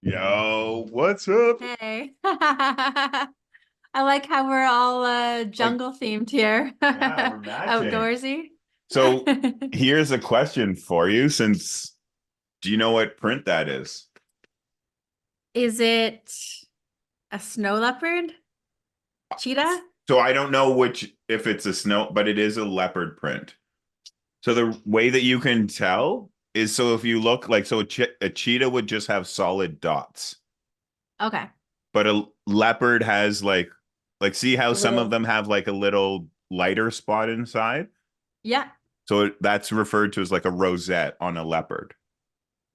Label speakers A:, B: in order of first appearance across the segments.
A: Yo, what's up?
B: Hey. I like how we're all
A: Like,
B: jungle themed here.
A: yeah, we're matching.
B: Outdoorsy.
A: So here's a question for you since do you know what print that is?
B: Is it a snow leopard? Cheetah?
A: So I don't know which if it's a snow, but it is a leopard print. So the way that you can tell is so if you look like a cheetah would just have solid dots,
B: Okay.
A: but a leopard has like see how
B: A
A: some of
B: little.
A: them have like a little lighter spot inside?
B: Yeah.
A: So that's referred to as like a rosette on a leopard.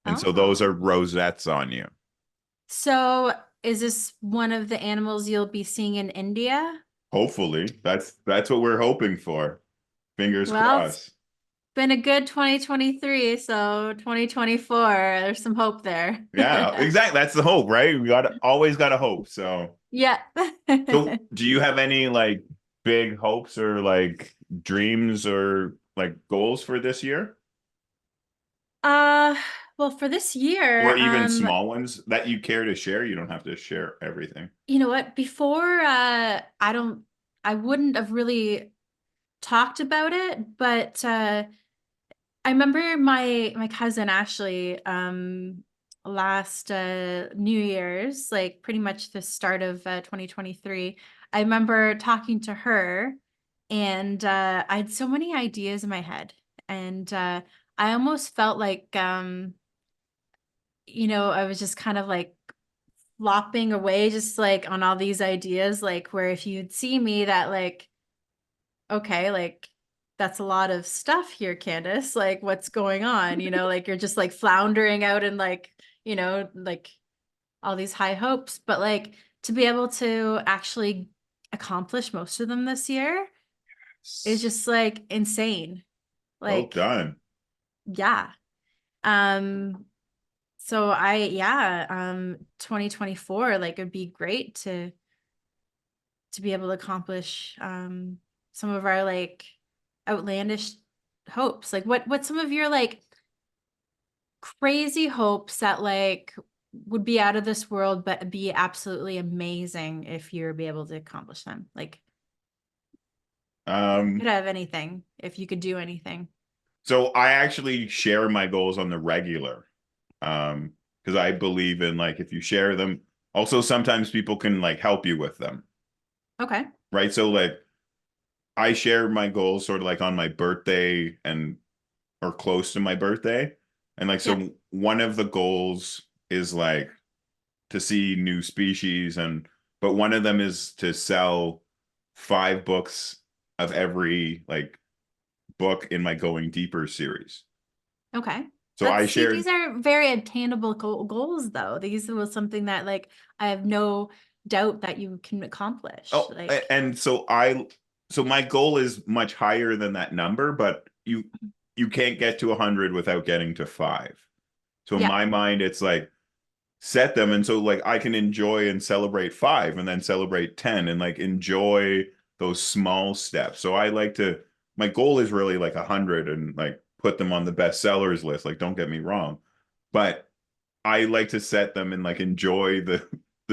A: And so those are
B: Oh.
A: rosettes on you.
B: So is this one of the animals you'll be seeing in India?
A: Hopefully. That's what we're hoping for. Fingers
B: Well, it's
A: crossed.
B: been a good 2023, so 2024, there's some hope there.
A: Yeah, exactly. That's the hope, right? We got always got to hope.
B: Yeah.
A: So do you have any like big hopes or like dreams or like goals for this year?
B: Uh, well, for this year,
A: Or even small ones that you care to share? You don't have to share everything.
B: you know what? Before, I wouldn't have really talked about it, but I remember my cousin Ashley, last New Year's, like pretty much the start of 2023. I remember talking to her, and I had so many ideas in my head, and I almost felt like, I was just kind of like flopping away just like on all these ideas, like where if you'd see me that like, okay, like that's a lot of stuff here, Candace, like what's going on, like you're just like floundering out and like, like all these high hopes, but like to be able to actually accomplish most of them this year is just like insane.
A: Well
B: Like,
A: done.
B: yeah. um so yeah, 2024, like it'd be great to be able to accomplish some of our like outlandish hopes. Like what's some of your like crazy hopes that like would be out of this world but be absolutely amazing if you're be able to accomplish them? Like you
A: Um,
B: could have anything if you could do anything.
A: so I actually share my goals on the regular. Because I believe in like if you share them, also sometimes people can like help you with them,
B: Okay.
A: right? So like I share my goals sort of like on my birthday and or close to my birthday. And like
B: Yeah.
A: so one of the goals is like to see new species and but one of them is to sell 5 books of every like book in my Going Deeper series.
B: Okay.
A: So I
B: See, these
A: shared
B: are very attainable goals, though. These was something that, like, I have no doubt that you can accomplish.
A: oh
B: Like,
A: and so my goal is much higher than that number, but you can't get to 100 without getting to 5. So in
B: yeah,
A: my mind, it's like set them and so like I can enjoy and celebrate 5 and then celebrate 10 and like enjoy those small steps. So I like to my goal is really like 100 and like put them on the best sellers list. Like don't get me wrong, but I like to set them and like enjoy the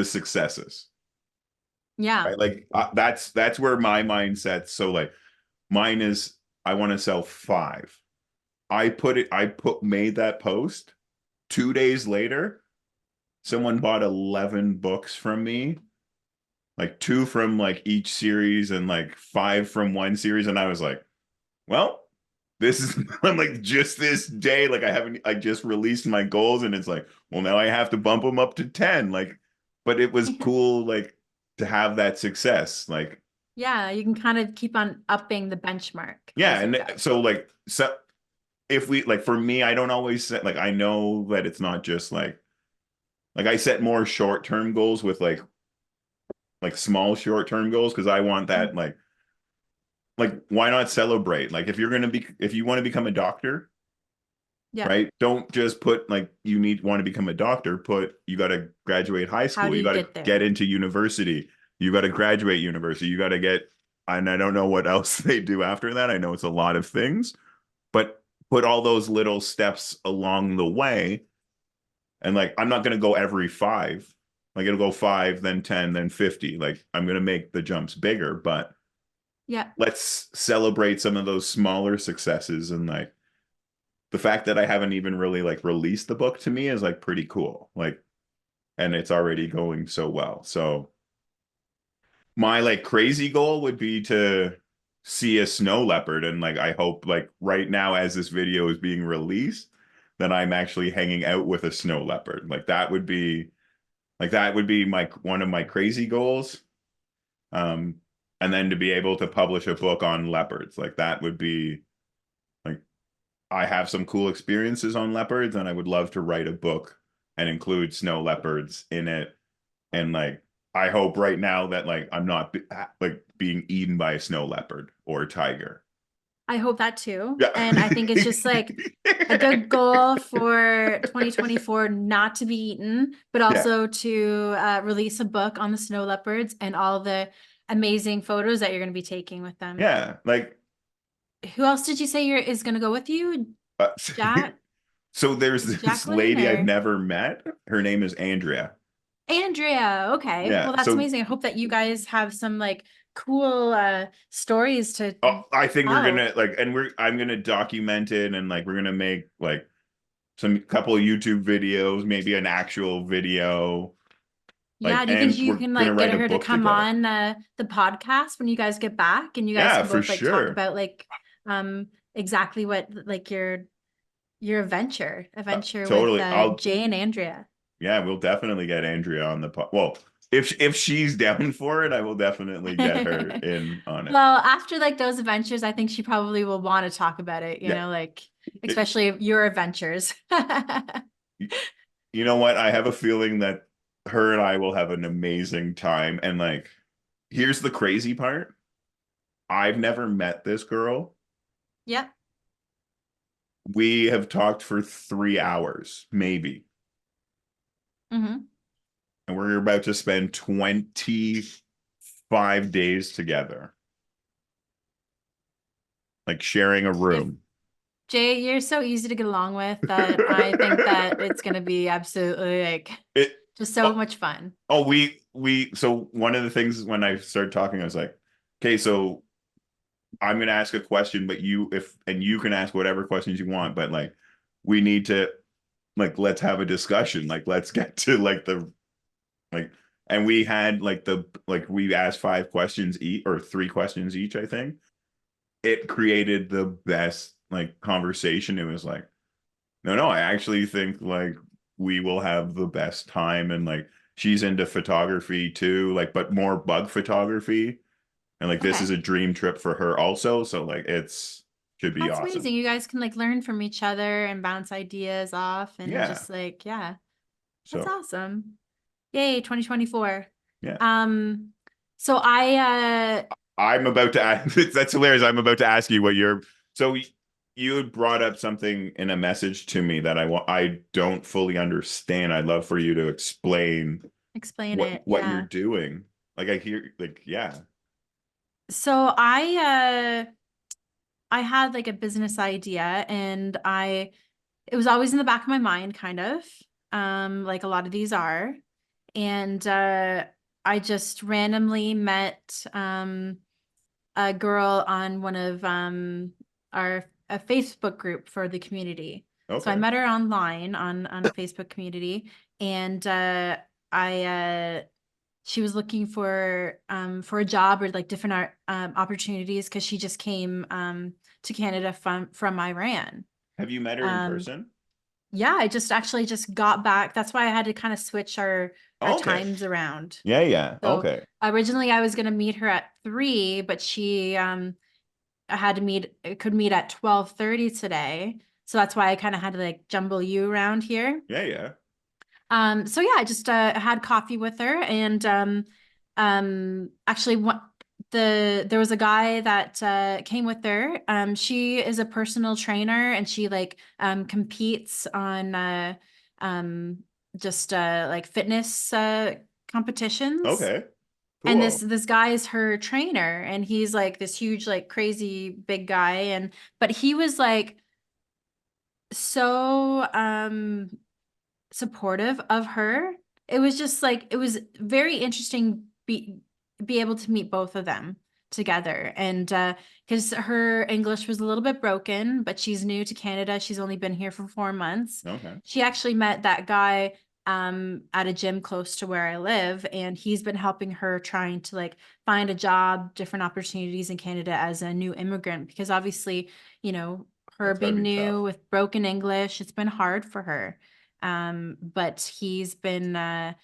A: successes.
B: yeah.
A: Right? Like that's where my mindset. So like mine is I want to sell 5. I put made that post 2 days later. Someone bought 11 books from me, like 2 from like each series and like 5 from one series. And I was like, well, this is I'm like just this day, like I just released my goals and it's like, well, now I have to bump them up to 10. Like, but it was cool, like to have that success. Like,
B: Yeah, you can kind of keep on upping the benchmark
A: yeah.
B: as you
A: And
B: go.
A: so like so if we like for me, I don't always set like I know that it's not just like I set more short-term goals with like small short-term goals because I want that like why not celebrate? Like if you want to become a doctor,
B: Yeah.
A: right? Don't just put like you need want to become a doctor, put you got to graduate high
B: How
A: school,
B: do
A: you
B: you
A: got to
B: get
A: get
B: there?
A: into university, you got to graduate university, you got to get and I don't know what else they do after that. I know it's a lot of things, but put all those little steps along the way And like, I'm not going to go every 5. Like, it'll go 5, then 10, then 50. Like, I'm going to make the jumps bigger, but
B: Yeah.
A: let's celebrate some of those smaller successes. And like, the fact that I haven't even really like released the book to me is like pretty cool. Like, and it's already going so well. So my like crazy goal would be to see a snow leopard, and like I hope like right now as this video is being released that I'm actually hanging out with a snow leopard. Like that would be my one of my crazy goals. Um and then to be able to publish a book on leopards, like that would be like, I have some cool experiences on leopards and I would love to write a book and include snow leopards in it. And like, I hope right now that like I'm not like being eaten by a snow leopard or a tiger.
B: I hope that too.
A: Yeah.
B: And I think it's just like a good goal for 2024 not to be eaten, but
A: Yeah.
B: also to release a book on the snow leopards and all the amazing photos that you're going to be taking with them.
A: Yeah. Like,
B: Who else did you say is going to go with you?
A: uh,
B: Jack?
A: so there's
B: Is it
A: this
B: Jacqueline
A: lady I've
B: or
A: never met. Her name is Andrea.
B: Andrea? Okay.
A: Yeah.
B: Well, that's
A: So
B: amazing. I hope that you guys have some like cool stories to
A: I think we're
B: tell.
A: gonna like, and I'm gonna document it, and like we're gonna make like some couple of YouTube videos, maybe an actual video, like,
B: Yeah, do you think
A: and
B: you
A: we're
B: can
A: gonna
B: like get
A: write a
B: her to
A: book
B: come
A: together.
B: on the podcast when you guys get back and you guys
A: Yeah,
B: can
A: for
B: both like talk
A: sure.
B: about like exactly what like your adventure with
A: Totally. I'll
B: Jay and Andrea.
A: Yeah, we'll definitely get Andrea on the pod. Well, if she's down for it, I will definitely get her in on it.
B: Well, after like those adventures, I think she probably will want to talk about it,
A: Yeah.
B: like
A: It,
B: especially your adventures.
A: you know what? I have a feeling that her and I will have an amazing time. And like, here's the crazy part. I've never met this girl.
B: Yep.
A: We have talked for 3 hours, maybe.
B: Hmm.
A: And we're about to spend 25 days together, like sharing a room.
B: Jay, you're so easy to get along with that I think that it's gonna be absolutely like
A: It
B: just so
A: oh,
B: much fun.
A: oh, so one of the things when I started talking, I was like, okay, so I'm gonna ask a question, but you can ask whatever questions you want, but like we need to like let's have a discussion. Like let's get to like the like and we had like we asked 5 questions each or 3 questions each, I think. It created the best like conversation. It was like, no, I actually think like we will have the best time. And like she's into photography too, like, but more bug photography. And like this is
B: Okay.
A: a dream trip for her also. So like it's should be
B: That's
A: awesome.
B: amazing. You guys can like learn from each other and bounce ideas off and
A: Yeah.
B: just like, yeah, that's
A: So
B: awesome. Yay, 2024.
A: yeah.
B: Um, so
A: I'm about to ask that's hilarious. I'm about to ask you what you're so you had brought up something in a message to me that I don't fully understand. I'd love for you to explain
B: explain it.
A: what you're
B: Yeah.
A: doing. Like I hear like yeah.
B: So I had like a business idea and it was always in the back of my mind kind of. Like a lot of these are. And I just randomly met a girl on one of our a Facebook group for the community. So I
A: Okay.
B: met her online on a Facebook community, and I she was looking for a job or like different opportunities because she just came to Canada from Iran.
A: Have you met her in
B: Um,
A: person?
B: yeah, I just actually just got back. That's why I had to kind of switch our
A: Okay.
B: times around.
A: Yeah, yeah.
B: So
A: Okay.
B: originally I was gonna meet her at 3, but she I had to could meet at 12:30 today. So that's why I kind of had to like jumble you around here.
A: Yeah, yeah.
B: So yeah, I just had coffee with her and actually what there was a guy that came with her. She is a personal trainer and she like competes on um just like fitness competitions.
A: Okay.
B: And
A: Cool.
B: this guy is her trainer and he's like this huge like crazy big guy but he was like so supportive of her. It was just like it was very interesting be able to meet both of them together. And because her English was a little bit broken, but she's new to Canada. She's only been here for 4 months.
A: Okay.
B: She actually met that guy at a gym close to where I live, and he's been helping her trying to like find a job, different opportunities in Canada as a new immigrant, because obviously, you know, her
A: That's gotta
B: being
A: be
B: new
A: tough.
B: with broken English, it's been hard for her. But he's been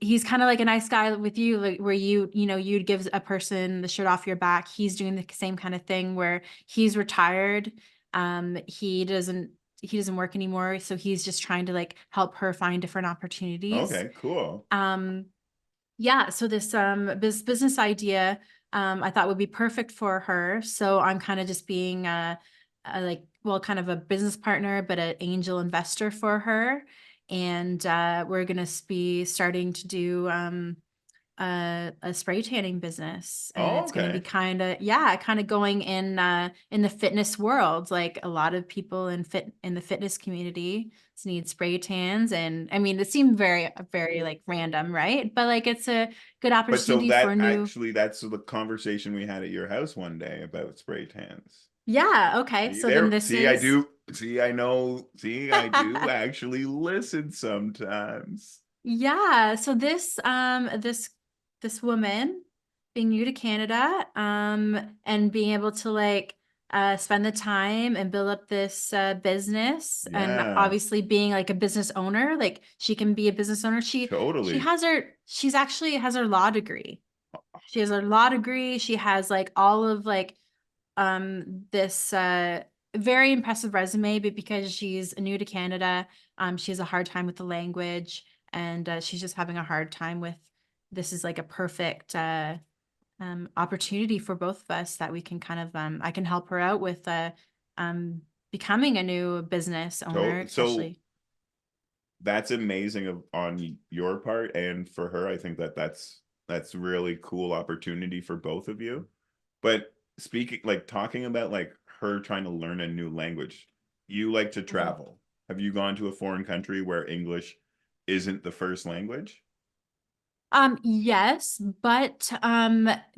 B: he's kind of like a nice guy with you, like where you know, you'd give a person the shirt off your back. He's doing the same kind of thing where he's retired. He doesn't work anymore, so he's just trying to like help her find different opportunities.
A: Okay, cool.
B: Um, yeah, so this business idea I thought would be perfect for her. So I'm kind of just being like, well, kind of a business partner, but an angel investor for her. And we're gonna be starting to do a spray tanning business, and
A: Oh,
B: it's going to be
A: okay.
B: kind of, yeah, kind of going in the fitness world. Like a lot of people in the fitness community need spray tans, and I mean, it seemed very like random, right? But like it's a good
A: But so
B: opportunity for
A: that
B: new.
A: actually, that's the conversation we had at your house one day about spray tans.
B: Yeah, okay,
A: See
B: so then
A: there,
B: this
A: see, I
B: is
A: do, see, I know, see, I do actually listen sometimes.
B: Yeah, so this woman being new to Canada, and being able to like spend the time and build up this business, and
A: Yeah,
B: obviously being like a business owner, like she can be a business owner.
A: totally.
B: She's actually has her law degree. She has her law degree. She has like all of like this very impressive resume, but because she's new to Canada, she has a hard time with the language, and she's just having a hard time with this is like a perfect opportunity for both of us that we can kind of I can help her out with um becoming a new business owner,
A: So
B: especially.
A: that's amazing on your part, and for her, I think that that's really cool opportunity for both of you. But speaking, like talking about like her trying to learn a new language, you like to
B: Mhm.
A: travel. Have you gone to a foreign country where English isn't the first language?
B: Yes, but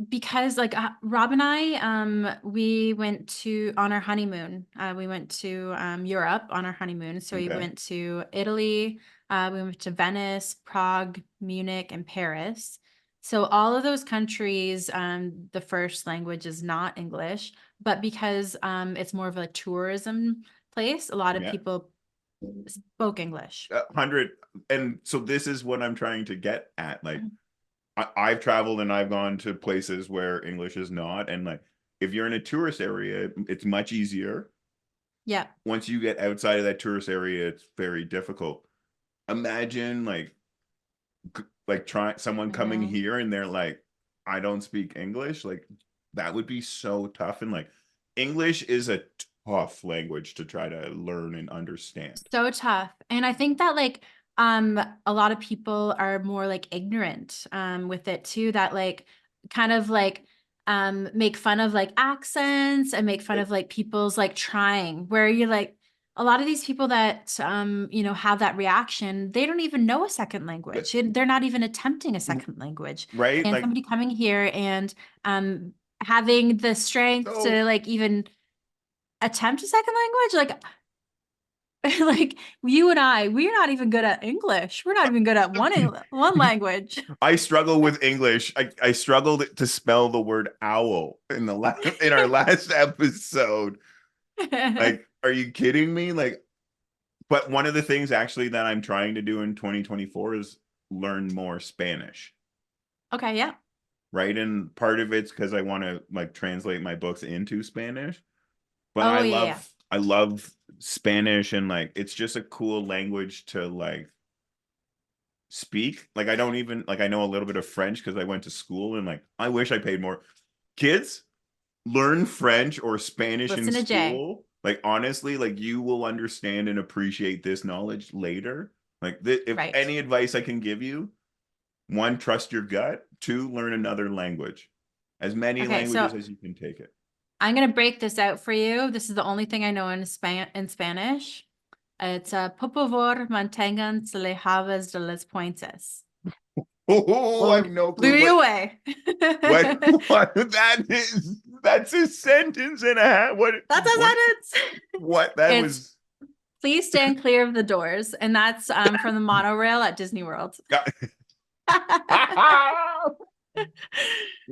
B: because like Rob and I we went to on our honeymoon. We went to Europe on our honeymoon. So we
A: Okay.
B: went to Italy, we went to Venice, Prague, Munich, and Paris. So all of those countries, the first language is not English, but because it's more of a tourism place, a lot of
A: Yeah.
B: people spoke English.
A: 100. And so this is what I'm trying to get at. Like
B: Mhm.
A: I've traveled and I've gone to places where English is not. And like if you're in a tourist area, it's much easier.
B: Yeah.
A: Once you get outside of that tourist area, it's very difficult. Imagine like try someone
B: I
A: coming
B: know.
A: here and they're like, I don't speak English. Like that would be so tough. And like English is a tough language to try to learn and understand.
B: So tough. And I think that like a lot of people are more like ignorant with it too, that like kind of like make fun of like accents and make fun
A: But
B: of like people's like trying, where you're like a lot of these people that you know, have that reaction, they don't even know a second
A: but
B: language. They're not even attempting a second language.
A: right,
B: And
A: like
B: somebody coming here and having the strength
A: so
B: to like even attempt a second language, like like you and I, we're not even good at English. We're not even good at one language.
A: I struggle with English. I struggled to spell the word owl in the in our last episode. Like, are you kidding me? Like, but one of the things actually that I'm trying to do in 2024 is learn more Spanish,
B: Okay, yeah.
A: right? And part of it's because I want to like translate my books into Spanish. But
B: Oh yeah, yeah.
A: I love Spanish and like it's just a cool language to like speak. Like I don't even like I know a little bit of French because I went to school and like I wish I paid more. Kids, learn French or Spanish in
B: Listen to Jay.
A: school. Like honestly, like you will understand and appreciate this knowledge later. Like if
B: Right.
A: any advice I can give you, one, trust your gut. Two, learn another language. As many
B: Okay,
A: languages
B: so
A: as you can take it.
B: I'm gonna break this out for you. This is the only thing I know in Spanish. It's por favor manténganse lejadas de las puentes.
A: Oh, I have
B: Well,
A: no
B: blew
A: clue
B: you away.
A: what that is. That's a sentence and a half.
B: That's a sentence.
A: What that
B: It's
A: was.
B: please stand clear of the doors, and that's from the monorail at Disney World.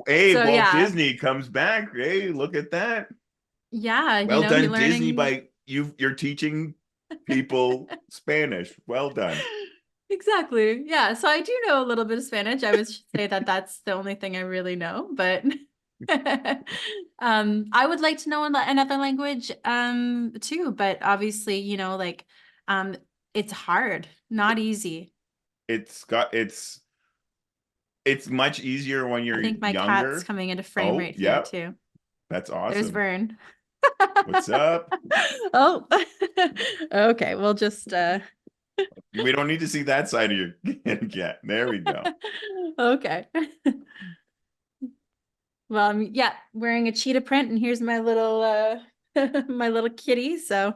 A: Hey,
B: So
A: Walt
B: yeah,
A: Disney comes back. Hey, look at that.
B: yeah,
A: Well
B: you're
A: done, Disney,
B: learning.
A: by you're teaching people Spanish. Well done.
B: Exactly. Yeah. So I do know a little bit of Spanish. I would say that that's the only thing I really know, but I would like to know another language too, but obviously, like um it's hard, not easy.
A: It's got it's much easier when
B: I
A: you're
B: think my cat's
A: younger.
B: coming into frame
A: Oh,
B: right here
A: yep.
B: too.
A: That's
B: There's
A: awesome.
B: Vern.
A: What's up?
B: Oh, okay. We'll just
A: We don't need to see that side of your cat. There we go.
B: okay. Well, I'm yeah, wearing a cheetah print, and here's my little my little kitty. So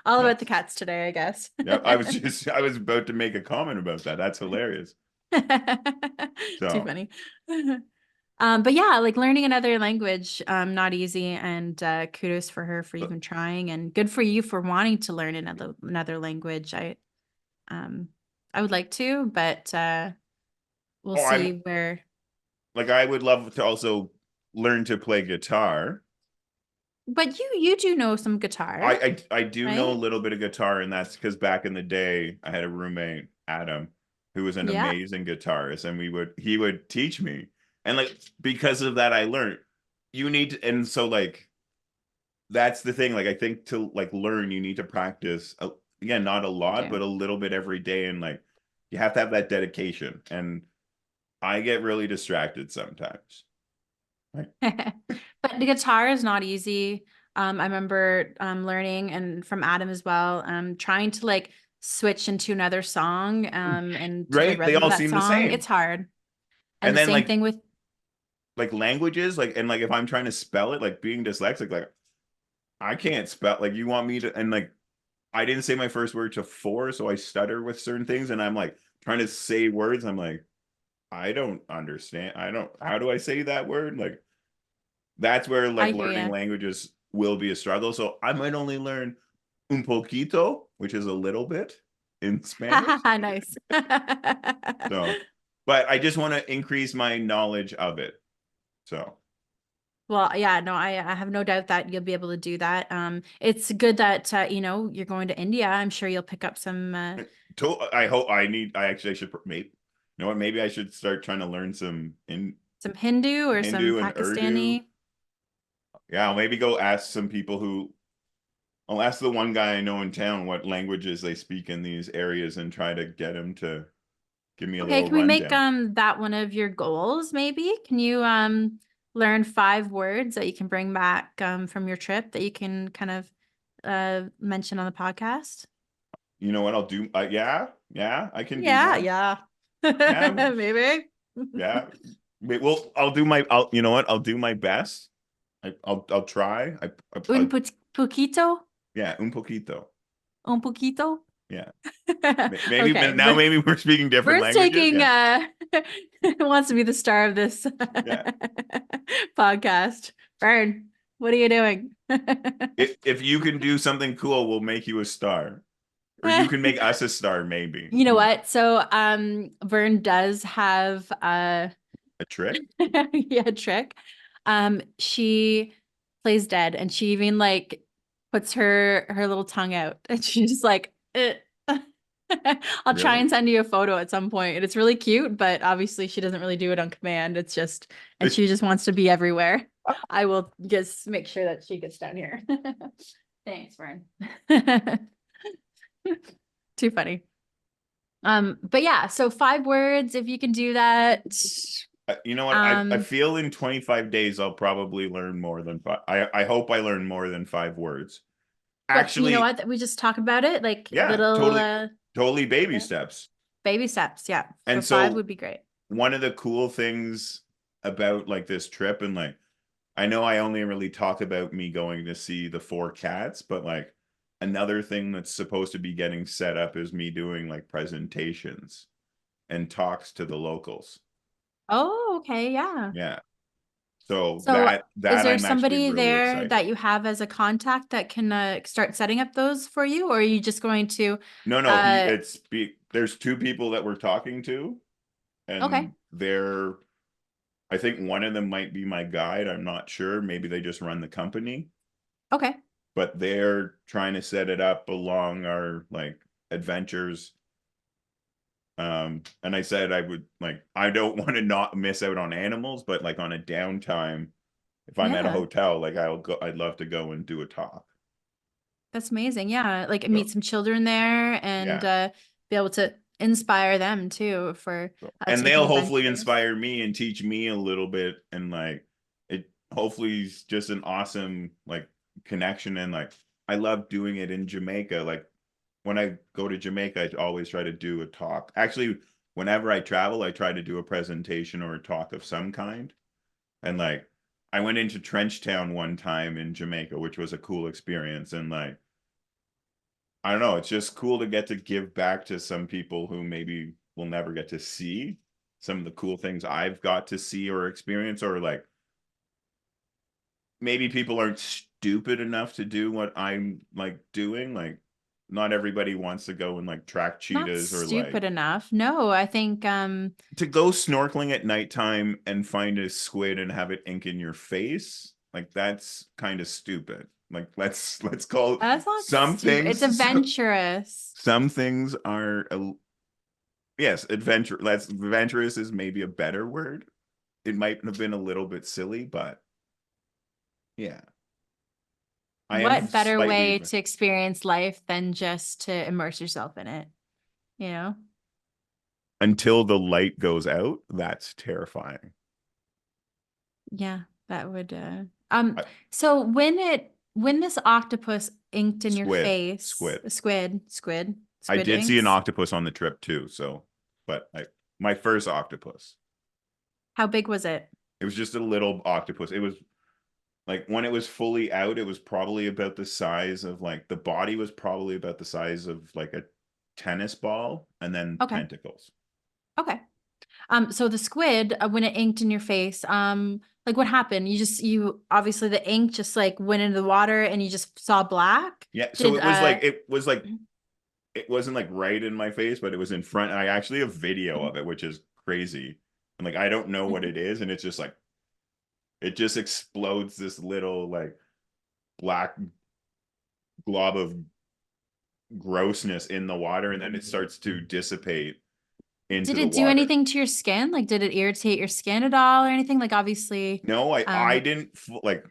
B: all about the
A: That's
B: cats today, I guess.
A: yeah. I was about to make a comment about that. That's hilarious.
B: Too
A: So
B: funny. But yeah, like learning another language, not easy, and kudos for her for even trying, and good for you for wanting to learn another language. Um I would like to, but we'll
A: oh, I'm
B: see where.
A: like I would love to also learn to play guitar.
B: But you do know some guitar,
A: I do know a
B: right?
A: little bit of guitar, and that's because back in the day I had a roommate, Adam, who was an
B: Yeah.
A: amazing guitarist, and he would teach me. And like because of that I learned you need to, and so like that's the thing. Like I think to like learn, you need to practice again, not a
B: You
A: lot, but
B: do.
A: a little bit every day, and like you have to have that dedication. And I get really distracted sometimes. Like,
B: But the guitar is not easy. I remember learning and from Adam as well, trying to like switch into another song and to the
A: right? They
B: rhythm of
A: all
B: that
A: seem the
B: song. It's
A: same.
B: hard. And
A: And
B: the
A: then
B: same thing with
A: like languages, like and like if I'm trying to spell it, like being dyslexic, like I can't spell like you want me to, and like I didn't say my first word to four, so I stutter with certain things, and I'm like trying to say words. I'm like, I don't understand. I don't, how do I say that word? Like that's where
B: I
A: like
B: hear
A: learning
B: you.
A: languages will be a struggle. So I might only learn un poquito, which is a little bit in Spanish.
B: Nice.
A: So, but I just want to increase my knowledge of it. So,
B: Well, yeah, no, I have no doubt that you'll be able to do that. It's good that you're going to India. I'm sure you'll pick up some
A: I hope I actually I should maybe, you know what? Maybe I should start trying to learn some in
B: some Hindu or some
A: Hindu and Urdu.
B: Pakistani.
A: Yeah, I'll maybe go ask some people who I'll ask the one guy I know in town what languages they speak in these areas and try to get him to give me a
B: Okay,
A: little
B: can we make
A: rundown.
B: that one of your goals maybe? Can you learn 5 words that you can bring back from your trip that you can kind of mention on the podcast?
A: You know what I'll do? Yeah, yeah, I can do
B: Yeah,
A: that.
B: yeah.
A: Yeah,
B: Maybe.
A: yeah. Well, I'll do my. You know what? I'll do my best. I'll try.
B: Poquito?
A: Yeah, un poquito.
B: Un poquito?
A: Yeah, maybe
B: Okay.
A: now maybe we're speaking different
B: Bird's
A: languages.
B: taking
A: Yeah,
B: wants to be the star of this
A: yeah.
B: podcast. Bird, what are you doing?
A: If you can do something cool, we'll make you a star, or you can make us a star. Maybe
B: You know what? So Vern does have
A: a trick.
B: yeah, a trick. She plays dead and she even like puts her little tongue out and she's just like I'll try
A: Really?
B: and send you a photo at some point. It's really cute, but obviously she doesn't really do it on command. It's just and she just wants to be everywhere. I will just make sure that she gets down here. Thanks, Vern. Too funny. But yeah, so 5 words, if you can do that.
A: You know what? I
B: Um,
A: feel in 25 days I'll probably learn more than five. I hope I learn more than 5 words.
B: but you know
A: Actually,
B: what? We just talk about it like
A: yeah,
B: little
A: totally baby
B: yeah,
A: steps.
B: baby steps. Yeah. So
A: And
B: 5
A: so
B: would be great.
A: one of the cool things about like this trip, and like I know I only really talk about me going to see the 4 cats, but like another thing that's supposed to be getting set up is me doing like presentations and talks to the locals.
B: Oh, okay, yeah.
A: Yeah. So
B: So is
A: that
B: there
A: I'm actually
B: somebody
A: really
B: there
A: excited.
B: that you have as a contact that can start setting up those for you, or are you just going to
A: No,
B: uh
A: there's two people that we're talking to,
B: okay,
A: and they're, I think one of them might be my guide. I'm not sure. Maybe they just run the company,
B: okay,
A: but they're trying to set it up along our like adventures. And I said I would like, I don't want to not miss out on animals, but like on a downtime, if I'm at a
B: yeah.
A: hotel, like I'd love to go and do a talk.
B: That's amazing. Yeah, like
A: So
B: meet some children there and
A: yeah.
B: be able to inspire them too for
A: And
B: taking
A: they'll hopefully
B: adventures.
A: inspire me and teach me a little bit, and like it hopefully is just an awesome like connection. And like I love doing it in Jamaica. Like when I go to Jamaica, I always try to do a talk. Actually, whenever I travel, I try to do a presentation or a talk of some kind. And like I went into Trench Town one time in Jamaica, which was a cool experience. And like I don't know, it's just cool to get to give back to some people who maybe will never get to see some of the cool things I've got to see or experience, or like maybe people aren't stupid enough to do what I'm like doing. Like not everybody wants to go and like track
B: Not
A: cheetahs, or like
B: stupid enough. No, I think
A: to go snorkeling at nighttime and find a squid and have it ink in your face. Like that's kind of stupid. Like let's call
B: that's not
A: some
B: stupid. It's
A: things
B: adventurous.
A: some things are yes, adventure. That's adventurous is maybe a better word. It might have been a little bit silly, but yeah, I am
B: What better
A: slightly
B: way to experience life than just to immerse yourself in it, you know?
A: until the light goes out. That's terrifying.
B: Yeah, that would
A: I,
B: so when this octopus inked in your face,
A: squid. I
B: squid
A: did see an
B: inks,
A: octopus on the trip too. So, but my first octopus.
B: how big was it?
A: It was just a little octopus. It was like when it was fully out, it was probably about the size of like the body was probably about the size of like a tennis ball, and then
B: Okay.
A: tentacles.
B: Okay. So the squid, when it inked in your face, like what happened? You obviously the ink just like went into the water and you just saw black.
A: Yeah, so
B: Did
A: it was like it wasn't like right in my face, but it was in front. I actually have video of it, which is crazy. And like I don't know what it is, and it's just like it just explodes this little like black glob of grossness in the water, and then it starts to dissipate into
B: did
A: the
B: it do
A: water.
B: anything to your skin? Like did it irritate your skin at all or anything? Like obviously,
A: No, I
B: um,
A: didn't like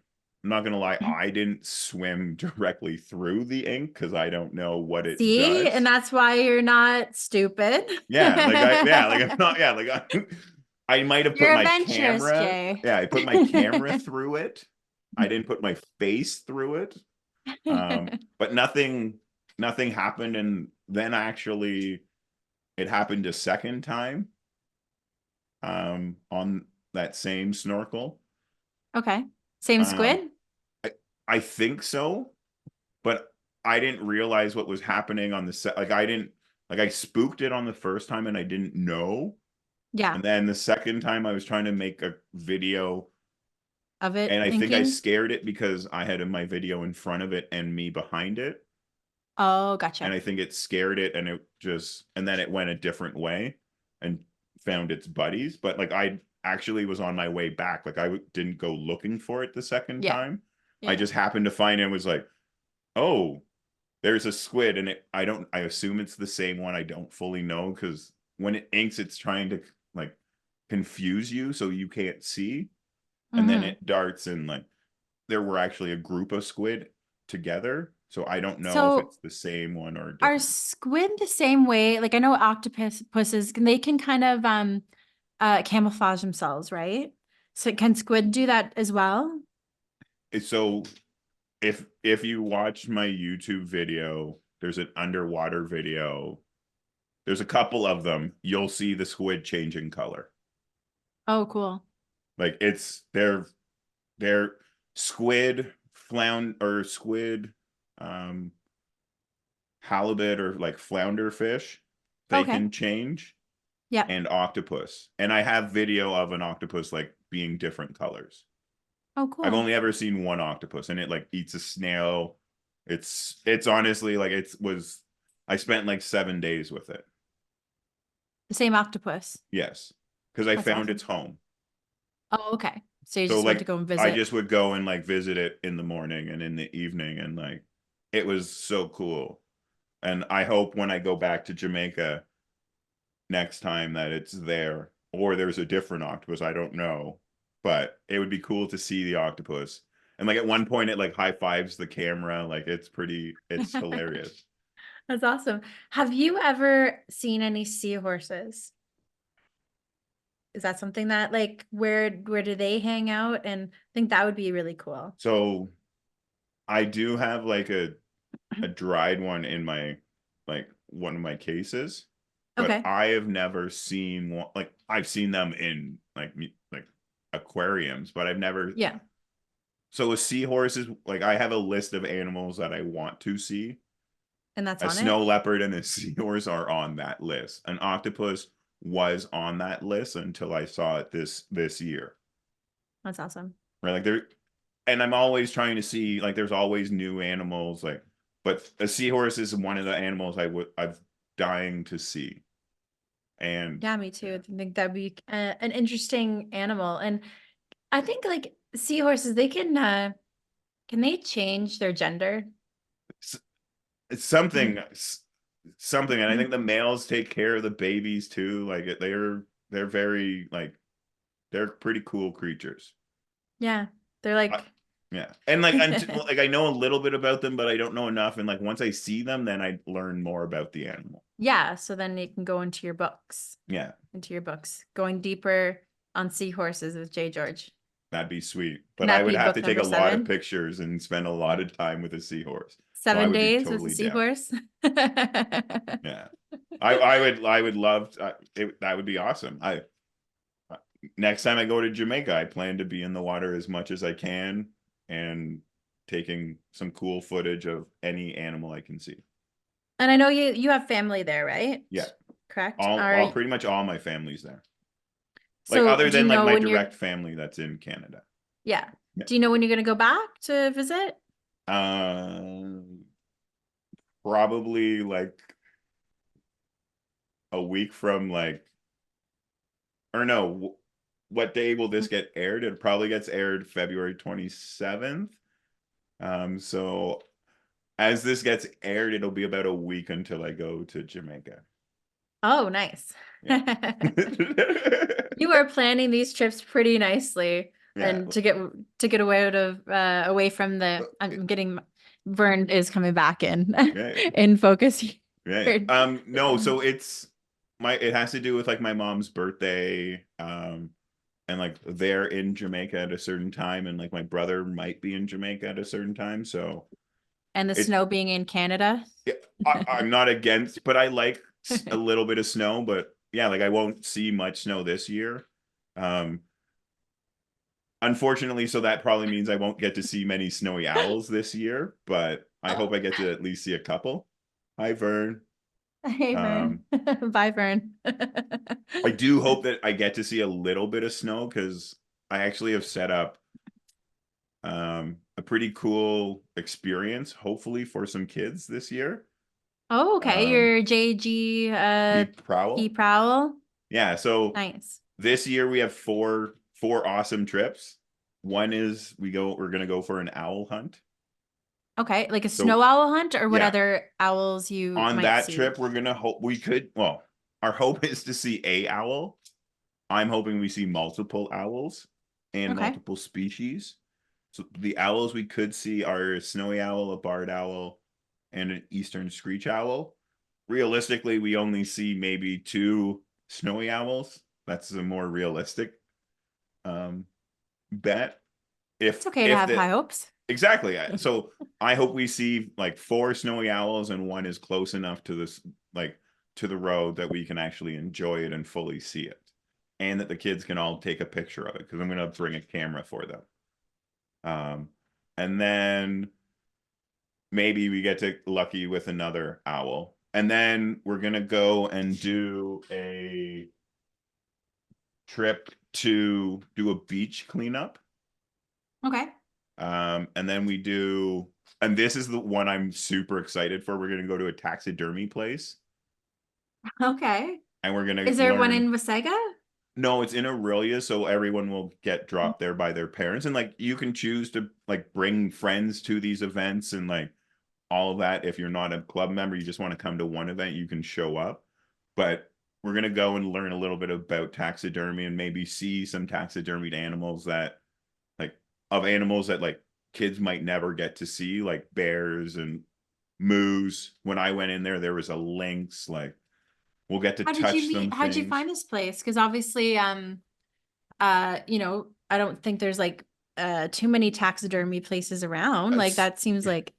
A: I'm not gonna lie, I didn't swim directly through the ink because I don't know what it
B: see, and
A: does.
B: that's why you're not stupid.
A: Like I'm not, yeah, like I might have put
B: You're
A: my
B: adventurous,
A: camera,
B: Jay.
A: yeah, I put my camera through it. I didn't put my face through it. But nothing happened, and then actually it happened a second time on that same snorkel.
B: Okay. Same
A: Um
B: squid?
A: I, I think so, but I didn't realize what was happening on the set. Like I didn't like I spooked it on the first time and I didn't know.
B: Yeah.
A: And then the second time I was trying to make a video,
B: Of it
A: and I think I
B: inking?
A: scared it because I had my video in front of it and me behind it.
B: Oh,
A: And
B: gotcha.
A: I think it scared it, and it just and then it went a different way and found its buddies. But like I actually was on my way back. Like I didn't go looking for it the second
B: Yeah.
A: time. I
B: Yeah.
A: just happened to find it and was like, oh, there's a squid, and I assume it's the same one. I don't fully know because when it inks, it's trying to like confuse you so you can't see, and then
B: Hmm.
A: it darts, and like there were actually a group of squid together, so I don't know if
B: So
A: it's the same one or a
B: are
A: different.
B: squid the same way? Like I know octopuses, they can kind of camouflage themselves, right? So can squid do that as well?
A: So if you watch my YouTube video, there's an underwater video. There's a couple of them. You'll see the squid changing color.
B: Oh, cool.
A: Like they're squid, flounder or squid. Um, halibut or like flounder fish, they
B: Okay.
A: can change,
B: Yep.
A: and octopus. And I have video of an octopus like being different colors.
B: Oh,
A: I've
B: cool.
A: only ever seen one octopus, and it like eats a snail. It's honestly like it was. I spent like 7 days with it.
B: The same octopus.
A: Yes, because I
B: That's
A: found
B: awesome.
A: its home.
B: Oh, okay. So you
A: So
B: just went to
A: like
B: go and
A: I
B: visit.
A: just would go and like visit it in the morning and in the evening, and like it was so cool. And I hope when I go back to Jamaica next time that it's there, or there's a different octopus. I don't know, but it would be cool to see the octopus. And like at one point, it like high fives the camera. Like it's hilarious.
B: That's awesome. Have you ever seen any seahorses? Is that something that like where do they hang out? And I think that would be really cool.
A: So I do have like a dried one in my like one of my cases, but
B: Okay.
A: I have never seen one. Like I've seen them in like aquariums, but I've never.
B: Yeah.
A: So a seahorse is like I have a list of animals that I want to see.
B: And that's
A: A
B: on it.
A: snow leopard and a seahorse are on that list. An octopus was on that list until I saw it this year.
B: That's awesome.
A: Right, like there, and I'm always trying to see like there's always new animals like, but a seahorse is one of the animals I'm dying to see. And
B: Yeah, me
A: yeah,
B: too. I think that'd be an interesting animal. And I think like seahorses, they can they change their gender?
A: it's, it's something, and I think the males take care of the babies too. Like they're very like they're pretty cool creatures.
B: Yeah. They're
A: I,
B: like
A: yeah, and like until like I know a little bit about them, but I don't know enough. And like once I see them, then I learn more about the animal.
B: yeah, so then you can go into your books,
A: Yeah,
B: going deeper on seahorses with Jay George.
A: that'd be sweet.
B: Can
A: But I
B: that
A: would
B: be
A: have to
B: book
A: take
B: number
A: a lot of
B: 7?
A: pictures and spend a lot of time with a seahorse. So I
B: Seven
A: would be
B: days with a
A: totally down.
B: seahorse?
A: Yeah, I would love that would be awesome. I next time I go to Jamaica, I plan to be in the water as much as I can and taking some cool footage of any animal I can see.
B: And I know you have family there, right?
A: Yeah,
B: Correct?
A: all pretty much all my family's there. Like
B: So
A: other
B: do you
A: than like
B: know
A: my
B: when you're
A: direct family that's in Canada.
B: yeah.
A: Yeah.
B: Do you know when you're gonna go back to visit?
A: Um, Probably like a week from like, or no, what day will this get aired? It probably gets aired February 27th. So as this gets aired, it'll be about a week until I go to Jamaica.
B: Oh, nice.
A: Yeah.
B: You are planning these trips pretty nicely
A: Yeah.
B: and to get away out of away from the I'm getting Vern is coming back in
A: Yeah.
B: in focus
A: Yeah.
B: here.
A: No, so it has to do with like my mom's birthday. And like they're in Jamaica at a certain time, and like my brother might be in Jamaica at a certain time. So
B: And the
A: it
B: snow being in Canada.
A: yeah, I'm not against, but I like a little bit of snow. But yeah, like I won't see much snow this year. Um, Unfortunately, so that probably means I won't get to see many snowy owls this year. But I hope I get to at least see a couple. Hi, Vern.
B: Hey,
A: Um,
B: Vern. Bye, Vern.
A: I do hope that I get to see a little bit of snow because I actually have set up a pretty cool experience, hopefully for some kids this year.
B: Oh, okay.
A: Um,
B: Your JG
A: Keep
B: P
A: Prowl.
B: Prowl.
A: Yeah, so
B: Nice.
A: this year we have four awesome trips. One is we're gonna go for an owl hunt.
B: Okay, like a
A: So
B: snow owl hunt or what
A: yeah,
B: other owls you
A: on
B: might
A: that
B: see?
A: trip we're gonna hope we could well, our hope is to see a owl. I'm hoping we see multiple owls and
B: Okay.
A: multiple species. So the owls we could see are a snowy owl, a barred owl, and an eastern screech owl. Realistically, we only see maybe two snowy owls. That's a more realistic um, bet.
B: It's okay to
A: If
B: have
A: the
B: high hopes.
A: exactly, so I hope we see like four snowy owls and one is close enough to this like to the road that we can actually enjoy it and fully see it, and that the kids can all take a picture of it because I'm gonna bring a camera for them. Um, and then maybe we get to lucky with another owl. And then we're gonna go and do a trip to do a beach cleanup.
B: Okay.
A: And then we do, and this is the one I'm super excited for. We're gonna go to a taxidermy place,
B: Okay.
A: and we're gonna
B: Is there one
A: learn.
B: in Wasaga?
A: No, it's in Aurelia, so everyone will get dropped there by their parents, and like you can choose to like bring friends to these events and like all of that. If you're not a club member, you just want to come to one event, you can show up. But we're gonna go and learn a little bit about taxidermy and maybe see some taxidermied animals that like of animals that like kids might never get to see, like bears and moose. When I went in there, there was a lynx. Like we'll get to touch some
B: How'd you
A: things.
B: find this place? Because obviously, I don't think there's like too many taxidermy places around. Like
A: It's,
B: that seems like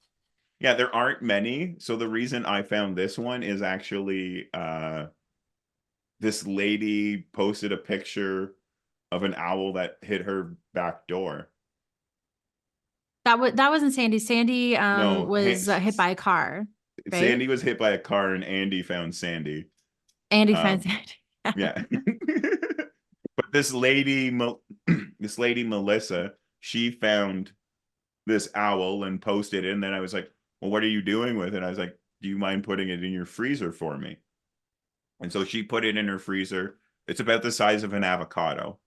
A: yeah, there aren't many. So the reason I found this one is actually this lady posted a picture of an owl that hit her back door.
B: that wasn't Sandy. Sandy
A: No,
B: was hit by a car, right?
A: Sandy was hit by a car and Andy found Sandy.
B: Andy finds
A: Um,
B: Sandy.
A: yeah. But this lady, this lady Melissa, she found this owl and posted it. And then I was like, "Well, what are you doing with it?" I was like, "Do you mind putting it in your freezer for me?" And so she put it in her freezer. It's about the size of an avocado.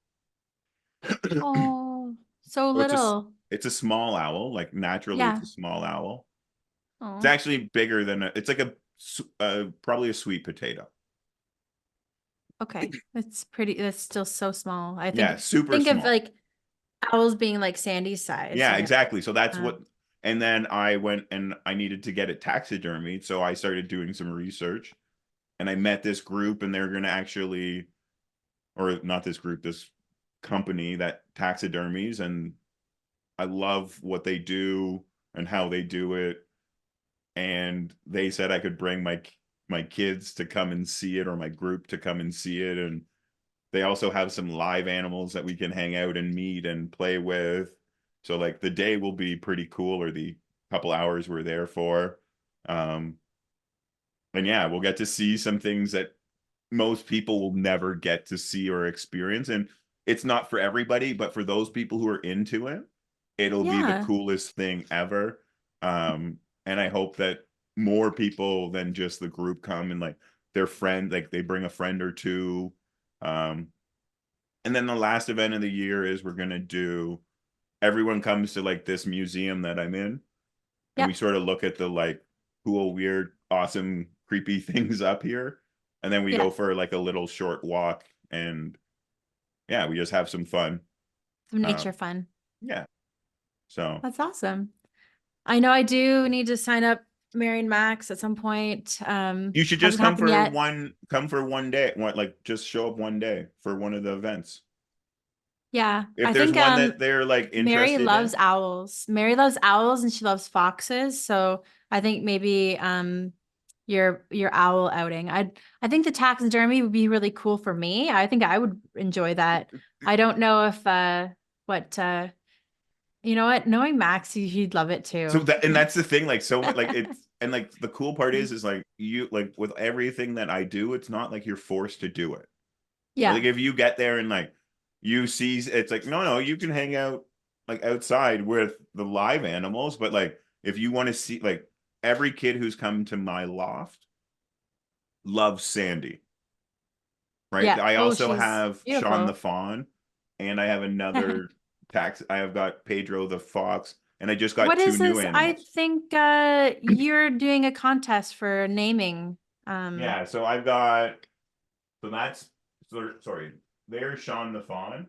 B: Oh, so
A: So
B: little.
A: it's a small owl. Like naturally, it's
B: Yeah.
A: a small owl. It's
B: Oh,
A: actually bigger than it's like probably a sweet potato.
B: okay. That's still so small.
A: Yeah, super
B: Think of
A: small.
B: like owls being like Sandy's size,
A: Yeah,
B: you know.
A: exactly. So that's
B: Um,
A: what, and then I went and I needed to get it taxidermied. So I started doing some research and I met this group and they're going to actually, or not this group, this company that taxidermies. And I love what they do and how they do it. And they said I could bring my kids to come and see it or my group to come and see it. And they also have some live animals that we can hang out and meet and play with. So like the day will be pretty cool, or the couple hours we're there for. Um, and yeah, we'll get to see some things that most people will never get to see or experience. And it's not for everybody, but for those people who are into it, it'll be the
B: yeah.
A: coolest thing ever. And I hope that more people than just the group come and like their friend, like they bring a friend or two. Um, and then the last event of the year is we're gonna do everyone comes to like this museum that I'm in, and we
B: Yep.
A: sort of look at the like cool, weird, awesome, creepy things up here. And then we
B: Yeah.
A: go for like a little short walk and yeah, we just have some fun.
B: Some nature
A: Um,
B: fun.
A: yeah. So
B: That's awesome. I know I do need to sign up Marion Max at some point.
A: you should just
B: Hasn't happened yet.
A: come for one day. One like just show up one day for one of the events.
B: Yeah.
A: If
B: I
A: there's
B: think
A: one that they're like
B: Mary
A: interested
B: loves
A: in.
B: owls. Mary loves owls and she loves foxes. So I think maybe your owl outing. I think the taxidermy would be really cool for me. I think I would enjoy that. I don't know if what you know what, knowing Max, he'd love it
A: So
B: too.
A: that and that's the thing, like so much like it's and like the cool part is like you like with everything that I do, it's not like you're forced to do it. Like
B: Yeah.
A: if you get there and like you see it's like no you can hang out like outside with the live animals, but like if you want to see like every kid who's come to my loft loves Sandy, right?
B: Yeah.
A: I
B: Oh,
A: also
B: she's
A: have Sean the
B: beautiful.
A: Fawn and I have another tax I have got Pedro the Fox and I just got
B: What
A: two
B: is
A: new
B: this? I
A: animals.
B: think you're doing a contest for naming.
A: Yeah, so I've got so that's sorry, there's Sean the Fawn.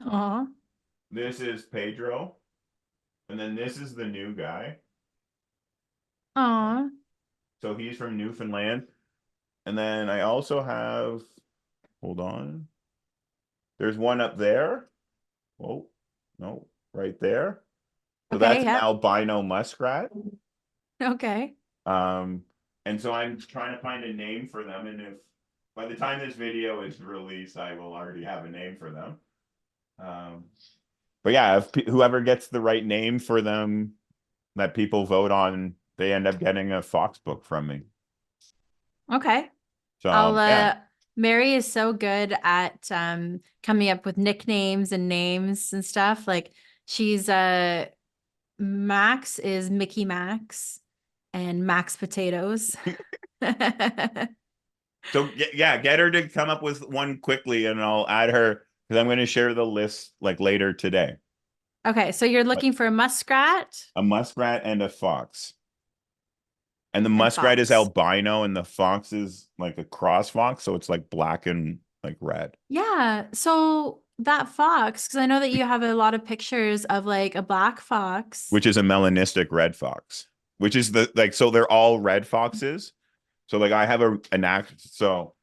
B: Aw.
A: This is Pedro, and then this is the new guy.
B: Aw.
A: So he's from Newfoundland. And then I also have, hold on. There's one up there. Oh, no, right there. So
B: Okay,
A: that's an
B: yep.
A: albino muskrat.
B: Okay.
A: Um, and so I'm trying to find a name for them. And if by the time this video is released, I will already have a name for them. Um, but yeah, if whoever gets the right name for them that people vote on, they end up getting a Fox book from me.
B: Okay.
A: So
B: I'll
A: yeah.
B: Mary is so good at coming up with nicknames and names and stuff. Like she's Max is Mickey Max and Max Potatoes.
A: So yeah, get her to come up with one quickly, and I'll add her because I'm going to share the list like later today.
B: Okay, so you're
A: But
B: looking for a muskrat
A: a muskrat and a fox, and the
B: and
A: muskrat is
B: fox.
A: albino, and the fox is like a cross fox, so it's like black and like red,
B: Yeah, so that fox, because I know that you have a lot of pictures of like a black fox.
A: which is a melanistic red fox, which is the like so they're all red foxes. So like I have an act so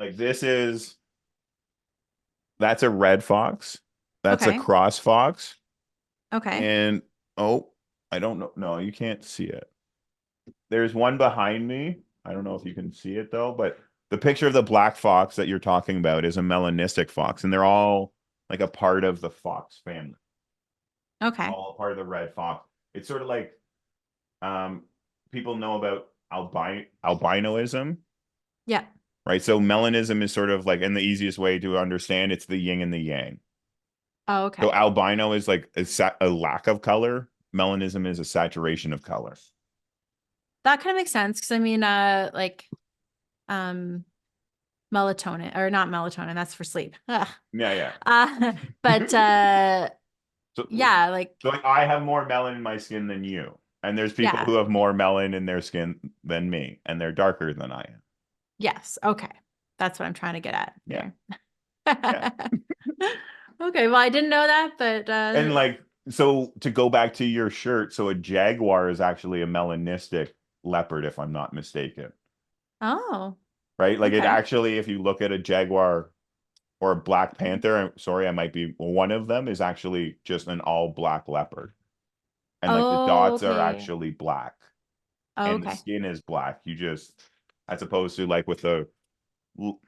A: like this is that's a red fox, that's a
B: Okay.
A: cross fox,
B: Okay.
A: and oh, I don't know. No, you can't see it. There's one behind me. I don't know if you can see it though, but the picture of the black fox that you're talking about is a melanistic fox, and they're all like a part of the fox family,
B: Okay.
A: all a part of the red fox. It's sort of like um, people know about albinoism,
B: Yeah.
A: right? So melanism is sort of like, in the easiest way to understand, it's the yin and the yang.
B: Oh,
A: So
B: okay.
A: albino is like a lack of color. Melanism is a saturation of color.
B: That kind of makes sense because I mean, like, um, melatonin or not melatonin, that's for sleep. Ugh.
A: Yeah, yeah.
B: Uh, but
A: So,
B: yeah, like,
A: so like I have more melon in my skin than you, and there's people
B: yeah,
A: who have more melon in their skin than me, and they're darker than I am.
B: yes, okay. That's what I'm trying to get at
A: Yeah,
B: there.
A: yeah.
B: Okay, well, I didn't know that, but
A: And like, so to go back to your shirt, so a jaguar is actually a melanistic leopard, if I'm not mistaken,
B: oh,
A: right? Like it
B: okay.
A: actually, if you look at a jaguar or a black panther, I'm sorry, I might be one of them is actually just an all black leopard, and like the
B: Oh,
A: dots are
B: okay.
A: actually black,
B: Oh,
A: and the
B: okay.
A: skin is black. You just, as opposed to like with a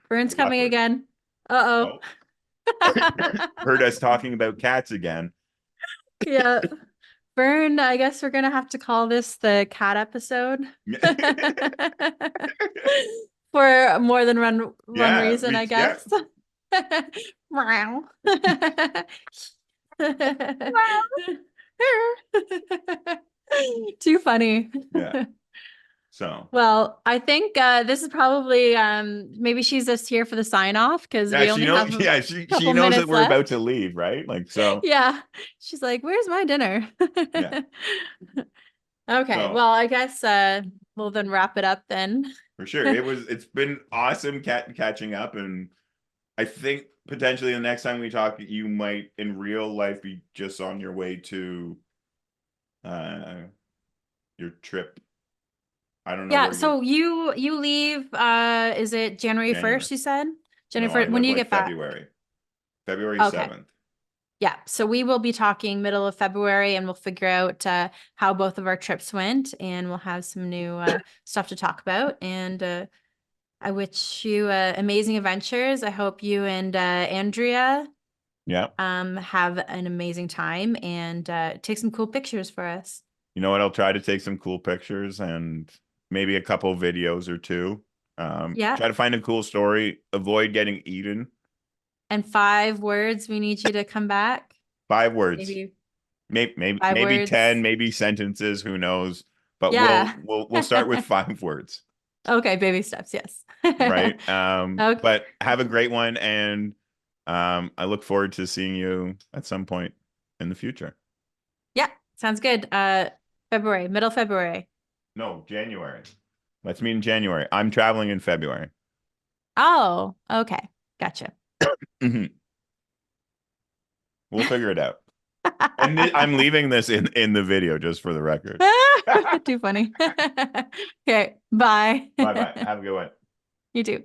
B: Burns coming
A: leopard.
B: again. Uh-oh.
A: Oh, heard us talking about cats again.
B: Yeah. Burn, I guess we're gonna have to call this the cat episode. For more than one
A: Yeah,
B: reason, I
A: yeah,
B: guess. Meow. Too funny.
A: yeah. So
B: Well, I think this is probably maybe she's just here for the sign off because
A: yeah,
B: we
A: she
B: only
A: knows.
B: have a
A: Yeah, she
B: couple
A: knows that
B: minutes
A: we're about to
B: left.
A: leave, right? Like so.
B: Yeah. She's like, "Where's my dinner?"
A: Yeah.
B: Okay.
A: So
B: Well, I guess we'll then wrap it up then.
A: for sure, it's been awesome catching up, and I think potentially the next time we talk, you might in real life be just on your way to uh your trip. I don't know
B: Yeah,
A: where you're
B: so you leave is it January
A: January.
B: 1st you said? January
A: No, I
B: 1st. When do
A: live
B: you
A: like
B: get back?
A: February. February
B: Okay.
A: 7th.
B: Yeah, so we will be talking middle of February and we'll figure out how both of our trips went and we'll have some new stuff to talk about. And I wish you amazing adventures. I hope you and Andrea
A: Yeah.
B: have an amazing time and take some cool pictures for us.
A: You know what? I'll try to take some cool pictures and maybe a couple videos or two.
B: Yeah.
A: Try to find a cool story. Avoid getting eaten.
B: And 5 words, we need you to come back.
A: 5 words.
B: Maybe five
A: Maybe
B: words.
A: 10, maybe sentences, who knows? But
B: Yeah.
A: we'll start with 5 words,
B: Okay, baby steps, yes.
A: right?
B: Okay.
A: But have a great one, and I look forward to seeing you at some point in the future.
B: Yeah, sounds good. February, middle February.
A: No, January. Let's meet in January. I'm traveling in February.
B: Oh, okay. Gotcha.
A: Mhm. We'll figure it out. And I'm leaving this in the video just for the record.
B: Too funny. Okay, bye.
A: Bye bye. Have a good one.
B: You too.